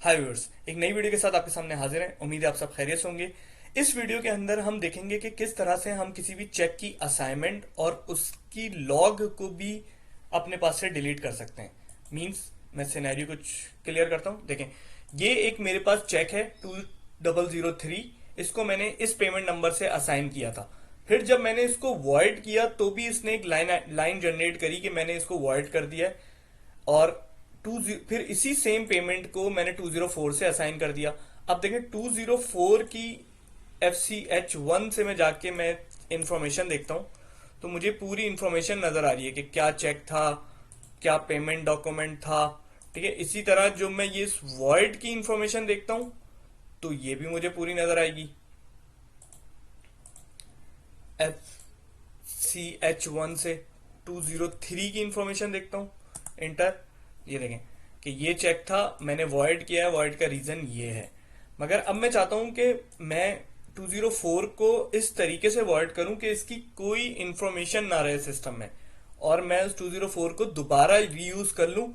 हाय viewers, एक नई video के साथ आपके सामने हाजिर हैं। उम्मीद है आप सब खैरियत से होंगे। इस वीडियो के अंदर हम देखेंगे कि किस तरह से हम किसी भी चेक की असाइनमेंट और उसकी लॉग को भी अपने पास से डिलीट कर सकते हैं। मींस मैं सिनेरियो कुछ क्लियर करता हूं। देखें, ये एक मेरे पास चेक है 2003। इसको मैंने इस पेमेंट नंबर से असाइन किया था। फिर जब मैंने इसको वॉइड किया तो भी इसने एक लाइन जनरेट करी कि मैंने इसको वॉइड कर दिया है। और फिर इसी सेम पेमेंट को मैंने 204 से असाइन कर दिया। अब देखें 204 की FCH1 से मैं जाके मैं इंफॉर्मेशन देखता हूं, तो मुझे पूरी इंफॉर्मेशन नजर आ रही है कि क्या चेक था, क्या पेमेंट डॉक्यूमेंट था। ठीक है, इसी तरह जो मैं ये वॉइड की इंफॉर्मेशन देखता हूं तो ये भी मुझे पूरी नजर आएगी। FCH1 से 203 की इंफॉर्मेशन देखता हूँ, इंटर। ये देखें कि ये चेक था, मैंने वॉइड किया है, वॉइड का रीजन ये है। मगर अब मैं चाहता हूं कि मैं 204 को इस तरीके से वॉइड करूं कि इसकी कोई इंफॉर्मेशन ना रहे सिस्टम में, और मैं उस 204 को दोबारा रीयूज कर लूं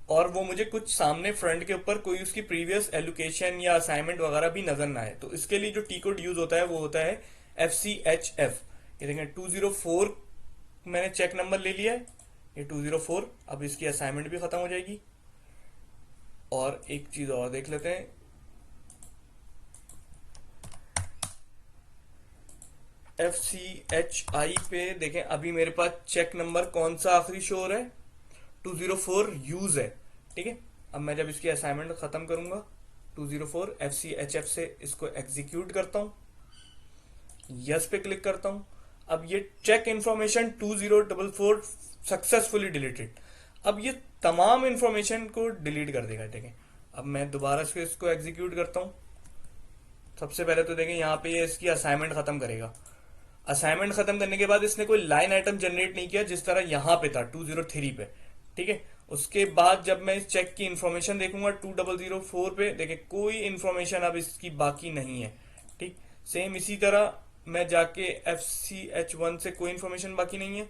और वो मुझे कुछ सामने फ्रंट के ऊपर कोई उसकी प्रीवियस एलोकेशन या असाइनमेंट वगैरह भी नजर ना आए। तो इसके लिए जो टी कोड यूज होता है वो होता है FCHF। ये देखें 204 मैंने चेक नंबर ले लिया है, ये 204। अब इसकी असाइनमेंट भी खत्म हो जाएगी। और एक चीज और देख लेते हैं, FCHI पे देखें अभी मेरे पास चेक नंबर कौन सा आखिरी शो हो रहा है, 204 यूज है। ठीक है, अब मैं जब इसकी असाइनमेंट खत्म करूंगा 204 FCHF से इसको एग्जीक्यूट करता हूं, यस पे क्लिक करता हूं। अब ये चेक इंफॉर्मेशन 2044 सक्सेसफुली डिलीटेड। अब ये तमाम इंफॉर्मेशन को डिलीट कर देगा। देखें, अब मैं दोबारा से इसको एग्जीक्यूट करता हूं। सबसे पहले तो देखें यहाँ पे ये इसकी असाइनमेंट खत्म करेगा। असाइनमेंट खत्म करने के बाद इसने कोई लाइन आइटम जनरेट नहीं किया जिस तरह यहाँ पे था 203 पे। ठीक है, उसके बाद जब मैं इस चेक की इंफॉर्मेशन देखूंगा 2004 पे, देखें कोई इंफॉर्मेशन अब इसकी बाकी नहीं है। ठीक, सेम इसी तरह मैं जाके FCH1 से कोई इंफॉर्मेशन बाकी नहीं है।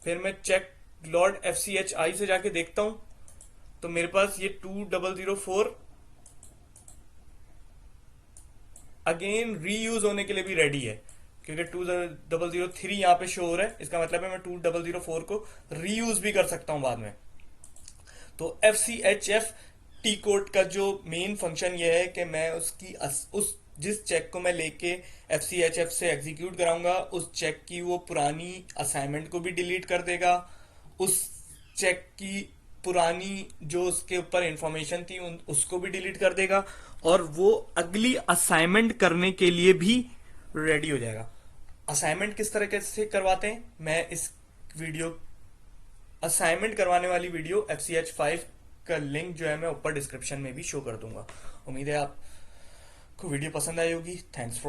फिर मैं चेक लॉर्ड FCHI से जाके देखता हूं तो मेरे पास ये 2004 अगेन रीयूज होने के लिए भी रेडी है, क्योंकि 2003 यहाँ पे शो हो रहा है। इसका मतलब है मैं 2004 को रीयूज भी कर सकता हूं बाद में। तो FCHF टी कोड का जो मेन फंक्शन ये है कि मैं उस जिस चेक को मैं लेके FCHF से एग्जीक्यूट कराऊंगा उस चेक की वो पुरानी असाइनमेंट को भी डिलीट कर देगा। उस चेक की पुरानी जो उसके ऊपर इंफॉर्मेशन थी उसको भी डिलीट कर देगा, और वो अगली असाइनमेंट करने के लिए भी रेडी हो जाएगा। असाइनमेंट किस तरीके से करवाते हैं, मैं इस वीडियो असाइनमेंट करवाने वाली वीडियो FCH5 का लिंक जो है मैं ऊपर डिस्क्रिप्शन में भी शो कर दूंगा। उम्मीद है आपको वीडियो पसंद आई होगी। Thanks for